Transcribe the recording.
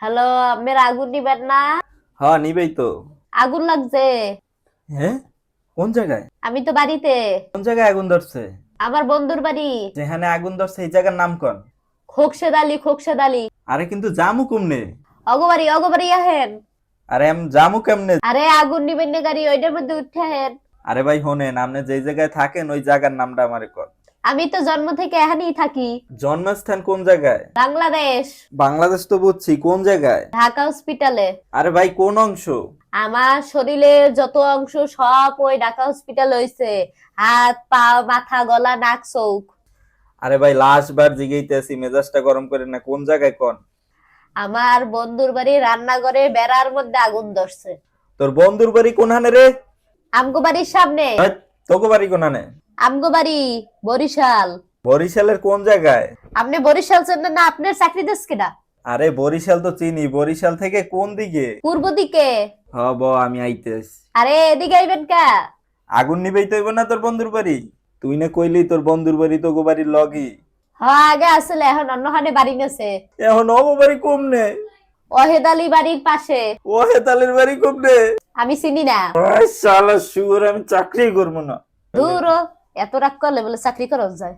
Hello, আপনার আগুন নিবেন না? হ্যাঁ নিবেই তো। আগুন লাগছে। হ্যাঁ, কোন জায়গায়? আমি তো বাড়িতে। কোন জায়গায় আগুন ধরছে? আমার বন্ধুর বাড়ি। যেখানে আগুন ধরছে এই জায়গার নাম কোন? খোকসেদ আলী, খোকসেদ আলী। আরে কিন্তু জামু কমনে? অগবাড়ি, অগবাড়ি আহেন। আরে আমি জামু কেমনে? আরে আগুন নিবেন না গাড়ি, ওইটার মধ্যে উঠে আহেন। আরে ভাই হোনেন, আপনি যেই জায়গায় থাকেন ওই জায়গার নামটা আমারে কন। আমি তো জন্ম থেকে এখানেই থাকি। জন্মস্থান কোন জায়গায়? বাংলাদেশ। বাংলাদেশ তো বুঝছি, কোন জায়গায়? ঢাকা হসপিটালে। আরে ভাই কোন অংশ? আমার শরীরের যত অংশ সব ওই ঢাকা হসপিটাল হইছে। হাত পা মাথা গলা নাক চোখ। আরে ভাই লাশ বার জিগাইতেছি, মেজাজটা গরম করে না, কোন জায়গায় কোন? আমার বন্ধুর বাড়ি রান্নাঘরে বেড়ার মধ্যে আগুন ধরছে। তোর বন্ধুর বাড়ি কোনখানে রে? আমগো বাড়ির সামনে। এই, তোকে বাড়ি কোনখানে? আমগো বাড়ি বরিশাল। বরিশালের কোন জায়গায়? আপনি বরিশাল চেনেন না? আপনার চাকরি দেশ কেডা? আরে বরিশাল তো চিনি, বরিশাল থেকে কোন দিকে? পূর্ব দিকে। হব আমি আইতেছ। আরে এদিকে আইবেন কা? আগুন নিবেই তো হইব না তোর বন্ধুর বাড়ি? তুই না কইলি তোর বন্ধুর বাড়ি তোকে বাড়ির লগই। হ্যাঁ, আগে আসলে এখন অন্যখানে বাড়ি নেছে। এখন অব বাড়ি কমনে? ওহেদ আলী বাড়ির পাশে। ও হেতালের বাড়ি কমনে? আমি চিনি না। শালা শুয়োর, আমি চাকরি করবো না। দূর ও, এত রাগ করলে বলে চাকরি করা যায়?